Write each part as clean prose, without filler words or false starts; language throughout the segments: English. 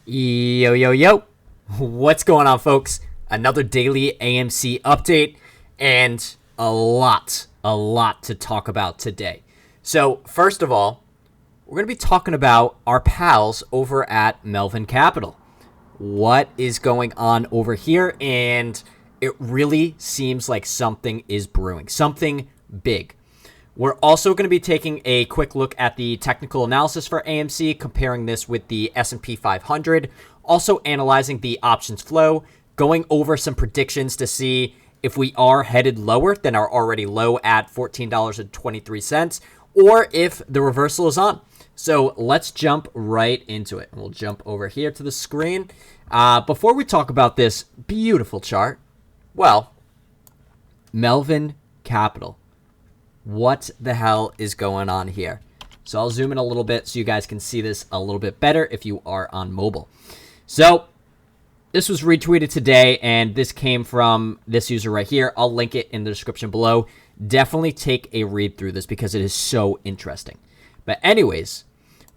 Yo, yo, yo. What's going on, folks? Another daily AMC update and a lot to talk about today. So, first of all, we're going to be talking about our pals over at Melvin Capital. What is going on over here? And it really seems like something is brewing, something big. We're also going to be taking a quick look at the technical analysis for AMC, comparing this with the S&P 500, also analyzing the options flow, going over some predictions to see if we are headed lower than our already low at $14.23, or if the reversal is on. So let's jump right into it. We'll jump over here to the screen. Before we talk about this beautiful chart, well, Melvin Capital. What the hell is going on here? So I'll zoom in a little bit so you guys can see this a little bit better if you are on mobile. So this was retweeted today, and this came from this user right here. I'll link it in the description below. Definitely take a read through this because it is so interesting. But anyways,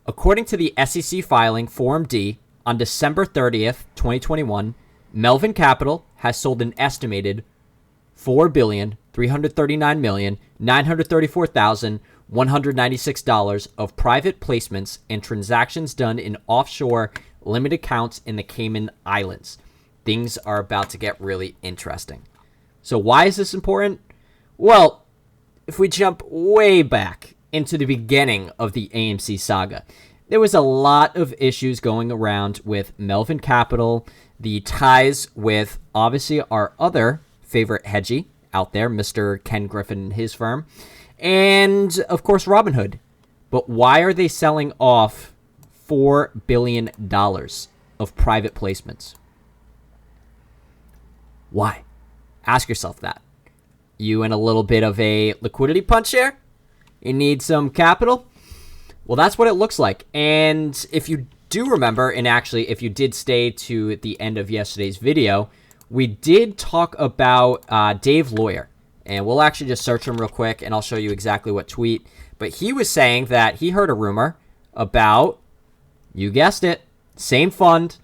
according to the SEC filing Form D on December 30th, 2021, Melvin Capital has sold an estimated $4,339,934,196 of private placements and transactions done in offshore limited accounts in the Cayman Islands. Things are about to get really interesting. So why is this important? Well, if we jump way back into the beginning of the AMC saga, there was a lot of issues going around with Melvin Capital, the ties with obviously our other favorite hedgie out there, Mr. Ken Griffin and his firm, and of course Robinhood. But why are they selling off $4 billion of private placements? Why? Ask yourself that. You in a little bit of a liquidity punch here? You need some capital? Well, that's what it looks like. And if you do remember, and actually if you did stay to the end of yesterday's video, we did talk about Dave Lawyer, and we'll actually just search him real quick, and I'll show you exactly what tweet. But he was saying that he heard a rumor about, you guessed it, same fund,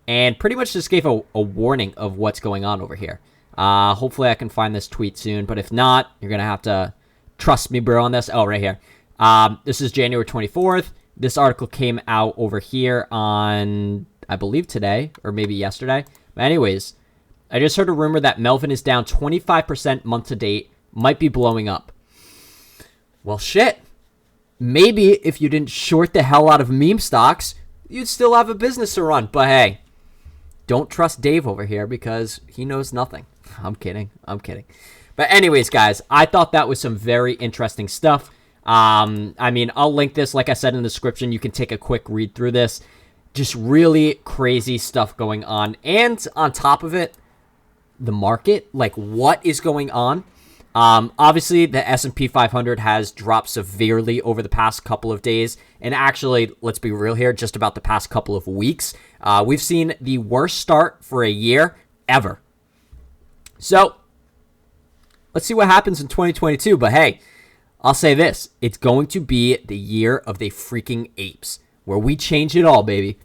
and pretty much just gave a warning of what's going on over here. Hopefully I can find this tweet soon, but if not, you're going to have to trust me, bro, on this. Oh, right here. This is January 24th. This article came out over here on, I believe, today, or maybe yesterday. But anyways, I just heard a rumor that Melvin is down 25% month to date, might be blowing up. Well, shit. Maybe if you didn't short the hell out of meme stocks, you'd still have a business to run. But hey, don't trust Dave over here because he knows nothing. I'm kidding. But anyways, guys, I thought that was some very interesting stuff. I mean, I'll link this, like I said, in the description. You can take a quick read through this. Just really crazy stuff going on. And on top of it, the market, like what is going on? Obviously, the S&P 500 has dropped severely over the past couple of days. And actually, let's be real here, just about the past couple of weeks. We've seen the worst start for a year ever. So, let's see what happens in 2022. But hey, I'll say this. It's going to be the year of the freaking apes, where we change it all, baby.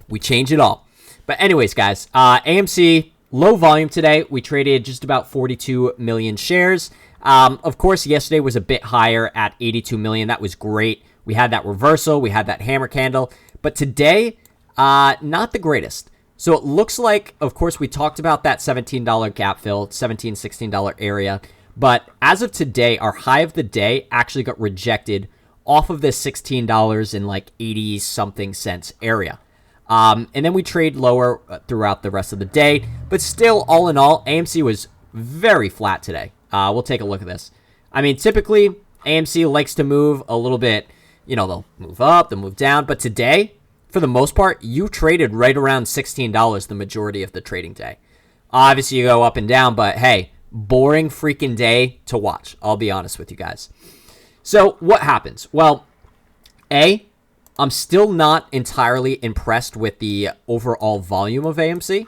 We change it all. But anyways, guys, AMC... low volume today. We traded just about 42 million shares. Of course, yesterday was a bit higher at 82 million. That was great. We had that reversal. We had that hammer candle. But today, not the greatest. So it looks like, of course, we talked about that $17 gap fill, $17, $16 area. But as of today, our high of the day actually got rejected off of this $16 in like 80 something cents area. And then we trade lower throughout the rest of the day. But still, all in all, AMC was very flat today. We'll take a look at this. I mean, typically, AMC likes to move a little bit. You know, they'll move up, they'll move down. But today, for the most part, you traded right around $16 the majority of the trading day. Obviously, you go up and down, but hey, boring freaking day to watch. I'll be honest with you guys. So, what happens? Well, I'm still not entirely impressed with the overall volume of AMC.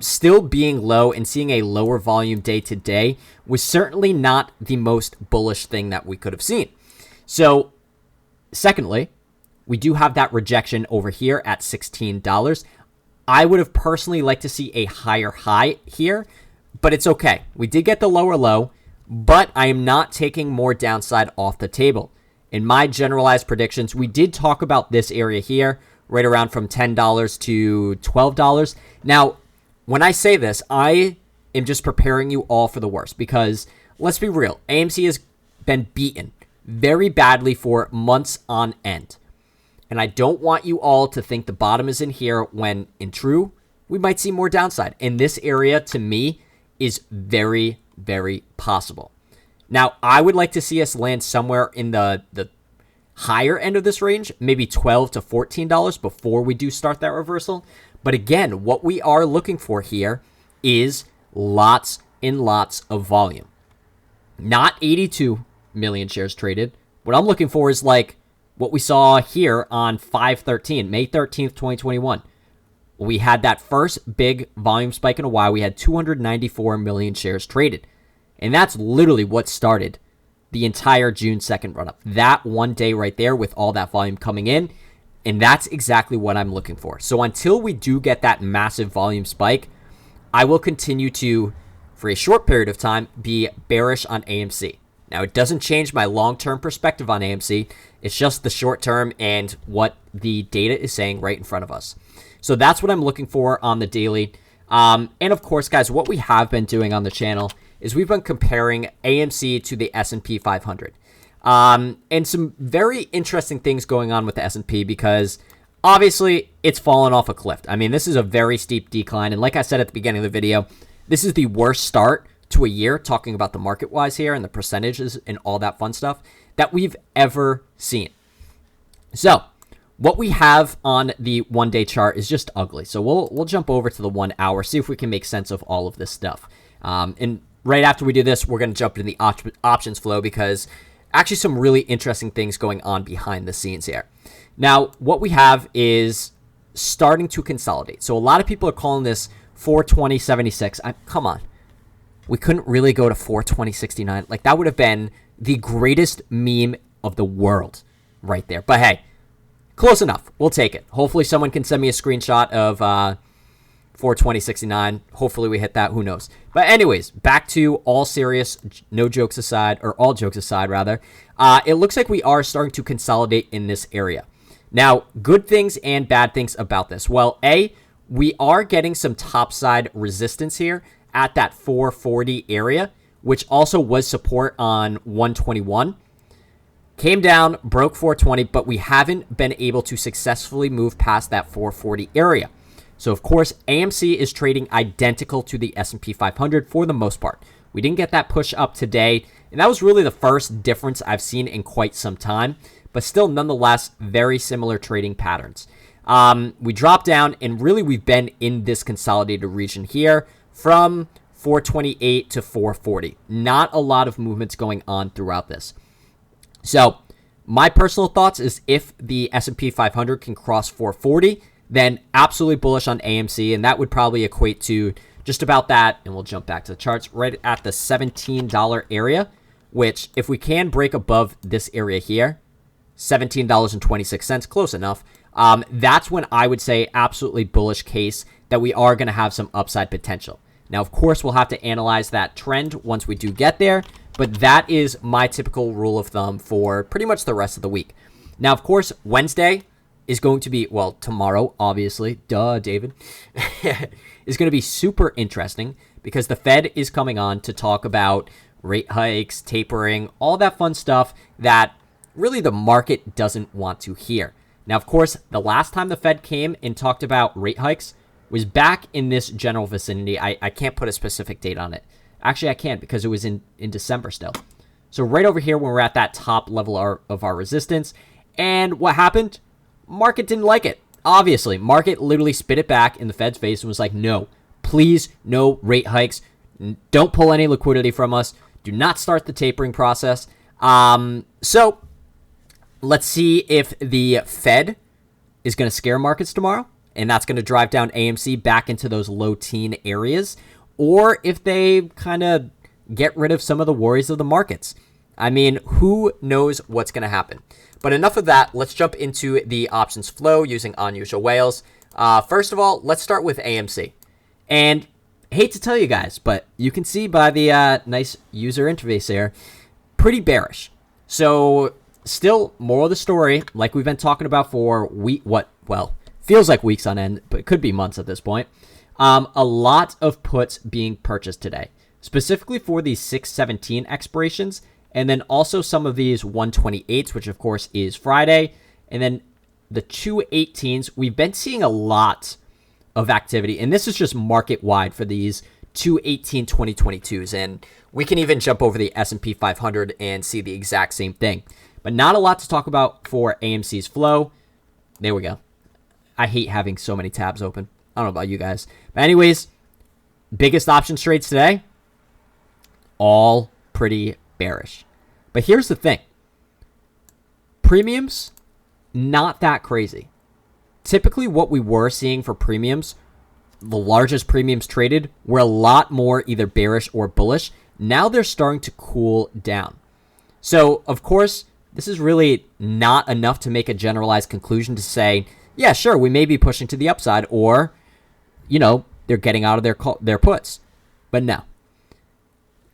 Still being low and seeing a lower volume day to day was certainly not the most bullish thing that we could have seen. So, secondly, we do have that rejection over here at $16. I would have personally liked to see a higher high here, but it's okay. We did get the lower low, but I am not taking more downside off the table. In my generalized predictions, we did talk about this area here, right around from $10 to $12. Now, when I say this, I am just preparing you all for the worst because let's be real, AMC has been beaten very badly for months on end. And I don't want you all to think the bottom is in here when, in true, we might see more downside. And this area, to me, is very, very possible. Now, I would like to see us land somewhere in the higher end of this range, maybe $12 to $14 before we do start that reversal. But again, what we are looking for here is lots and lots of volume. Not 82 million shares traded. What I'm looking for is like what we saw here on 5/13, May 13th, 2021. We had that first big volume spike in a while. We had 294 million shares traded. And that's literally what started the entire June 2nd run-up. That one day right there with all that volume coming in. And that's exactly what I'm looking for. So until we do get that massive volume spike, I will continue to, for a short period of time, be bearish on AMC. Now, it doesn't change my long-term perspective on AMC. It's just the short term and what the data is saying right in front of us. So that's what I'm looking for on the daily. And of course, guys, what we have been doing on the channel is we've been comparing AMC to the S&P 500. And some very interesting things going on with the S&P because obviously it's fallen off a cliff. I mean, this is a very steep decline. And like I said at the beginning of the video, this is the worst start to a year, talking about the market-wise here and the percentages and all that fun stuff that we've ever seen. So what we have on the one-day chart is just ugly. So we'll jump over to the 1 hour, see if we can make sense of all of this stuff. And right after we do this, we're going to jump into the options flow because actually some really interesting things going on behind the scenes here. Now, what we have is starting to consolidate. So a lot of people are calling this 420.76. Come on. We couldn't really go to 420.69. Like, that would have been the greatest meme of the world right there. But hey, close enough. We'll take it. Hopefully someone can send me a screenshot of 420.69. Hopefully we hit that. Who knows? But anyways, back to all serious, no jokes aside, or all jokes aside, rather. It looks like we are starting to consolidate in this area. Now, good things and bad things about this. Well, A, we are getting some topside resistance here at that 440 area, which also was support on 121. Came down, broke 420, but we haven't been able to successfully move past that 440 area. So, of course, AMC is trading identical to the S&P 500 for the most part. We didn't get that push up today, and that was really the first difference I've seen in quite some time, but still, nonetheless, very similar trading patterns. We dropped down, and really we've been in this consolidated region here from 428 to 440. Not a lot of movements going on throughout this. So my personal thoughts is if the S&P 500 can cross 440, then absolutely bullish on AMC, and that would probably equate to just about that, and we'll jump back to the charts, right at the $17 area, which if we can break above this area here, $17.26, close enough, that's when I would say absolutely bullish case that we are going to have some upside potential. Now, of course, we'll have to analyze that trend once we do get there, but that is my typical rule of thumb for pretty much the rest of the week. Now, of course, Wednesday is going to be, well, tomorrow, obviously, duh, David, is going to be super interesting because the Fed is coming on to talk about rate hikes, tapering, all that fun stuff that really the market doesn't want to hear. Now, of course, the last time the Fed came and talked about rate hikes was back in this general vicinity. I can't put a specific date on it. Actually, I can't because it was in December still. So right over here when we're at that top level of our resistance. And what happened? Market didn't like it. Obviously, market literally spit it back in the Fed's face and was like, no, please, no rate hikes. Don't pull any liquidity from us. Do not start the tapering process. So let's see if the Fed is going to scare markets tomorrow, and that's going to drive down AMC back into those low teen areas, or if they kind of get rid of some of the worries of the markets. I mean, who knows what's going to happen? But enough of that. Let's jump into the options flow using unusual whales. First of all, let's start with AMC. And hate to tell you guys, but you can see by the nice user interface here, pretty bearish. So still, moral of the story, like we've been talking about for feels like weeks on end, but it could be months at this point. A lot of puts being purchased today, specifically for these 617 expirations, and then also some of these 128s, which of course is Friday, and then the 218s. We've been seeing a lot of activity, and this is just market wide for these 218 2022s, and we can even jump over the S&P 500 and see the exact same thing. But not a lot to talk about for AMC's flow. There we go. I hate having so many tabs open. I don't know about you guys. But anyways, biggest options trades today, all pretty bearish. But here's the thing. Premiums, not that crazy. Typically what we were seeing for premiums, the largest premiums traded, were a lot more either bearish or bullish. Now they're starting to cool down. So, of course, this is really not enough to make a generalized conclusion to say, yeah, sure, we may be pushing to the upside, or, they're getting out of their puts. But no.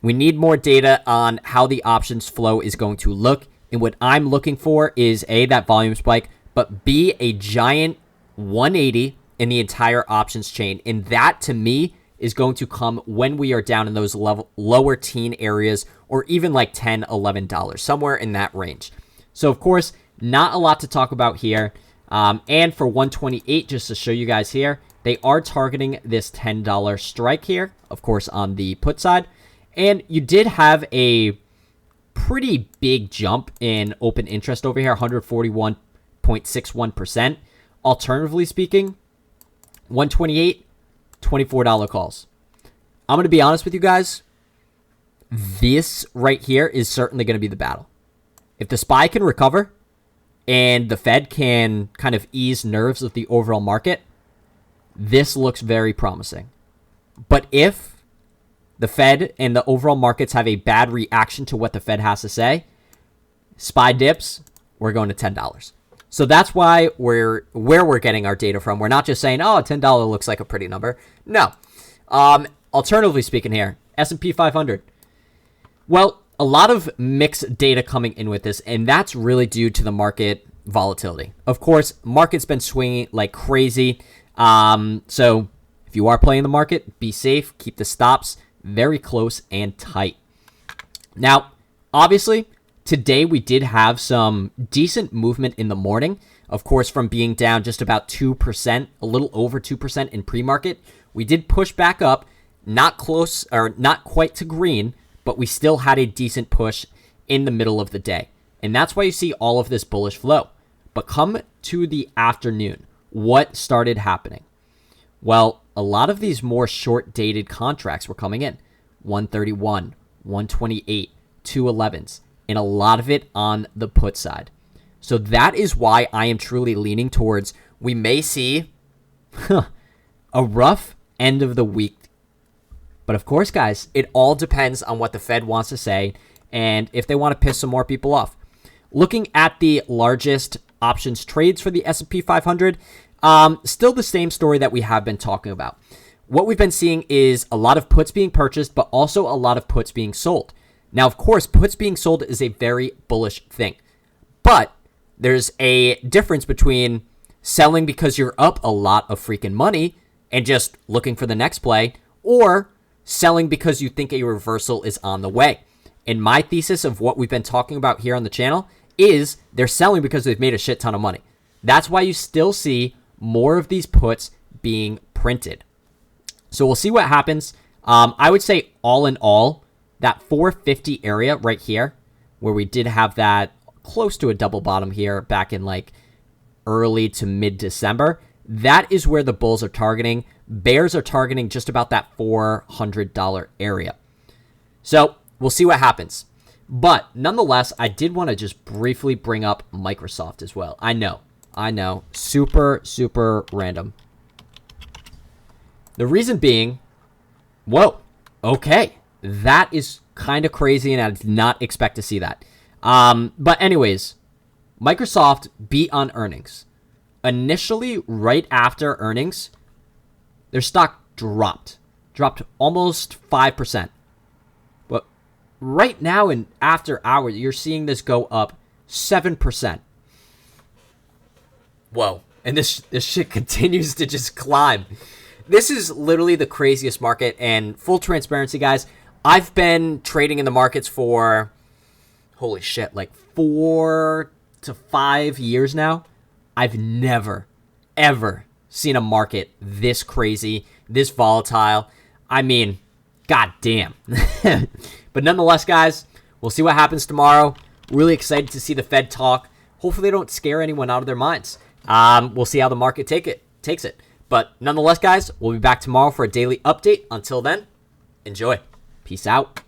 We need more data on how the options flow is going to look. And what I'm looking for is A, that volume spike, but B, a giant 180 in the entire options chain. And that, to me, is going to come when we are down in those lower teen areas, or even like $10, $11, somewhere in that range. So, of course, not a lot to talk about here. And for 128, just to show you guys here, they are targeting this $10 strike here, of course, on the put side. And you did have a pretty big jump in open interest over here, 141.61%. Alternatively speaking, 128, $24 calls. I'm going to be honest with you guys. This right here is certainly going to be the battle. If the SPY can recover and the Fed can kind of ease nerves of the overall market, this looks very promising. But if the Fed and the overall markets have a bad reaction to what the Fed has to say, SPY dips, we're going to $10. So that's why where we're getting our data from. We're not just saying, oh, $10 looks like a pretty number. No. Alternatively speaking here, S&P 500. Well, a lot of mixed data coming in with this, and that's really due to the market volatility. Of course, market's been swinging like crazy. So if you are playing the market, be safe, keep the stops very close and tight. Now, obviously, today we did have some decent movement in the morning. Of course, from being down just about 2%, a little over 2% in pre-market, we did push back up, not close or not quite to green, but we still had a decent push in the middle of the day. And that's why you see all of this bullish flow. But come to the afternoon, what started happening? Well, a lot of these more short-dated contracts were coming in. 131, 128, 211s, and a lot of it on the put side. So that is why I am truly leaning towards we may see a rough end of the week. But of course, guys, it all depends on what the Fed wants to say and if they want to piss some more people off. Looking at the largest options trades for the S&P 500, still the same story that we have been talking about. What we've been seeing is a lot of puts being purchased, but also a lot of puts being sold. Now, of course, puts being sold is a very bullish thing. But there's a difference between selling because you're up a lot of freaking money and just looking for the next play, or selling because you think a reversal is on the way. And my thesis of what we've been talking about here on the channel is they're selling because they've made a shit ton of money. That's why you still see more of these puts being printed. So we'll see what happens. I would say all in all, that 450 area right here, where we did have that close to a double bottom here back in like early to mid-December, that is where the bulls are targeting. Bears are targeting just about that $400 area. So we'll see what happens. But nonetheless, I did want to just briefly bring up Microsoft as well. I know. Super, super random. The reason being, whoa, okay. That is kind of crazy, and I did not expect to see that. But anyways, Microsoft beat on earnings. Initially, right after earnings, their stock dropped almost 5%. But right now and after hours, you're seeing this go up 7%. Whoa. And this shit continues to just climb. This is literally the craziest market. And full transparency, guys, I've been trading in the markets for, holy shit, like 4 to 5 years now. I've never, ever seen a market this crazy, this volatile. I mean, goddamn. But nonetheless, guys, we'll see what happens tomorrow. Really excited to see the Fed talk. Hopefully they don't scare anyone out of their minds. We'll see how the market takes it. But nonetheless, guys, we'll be back tomorrow for a daily update. Until then, enjoy. Peace out.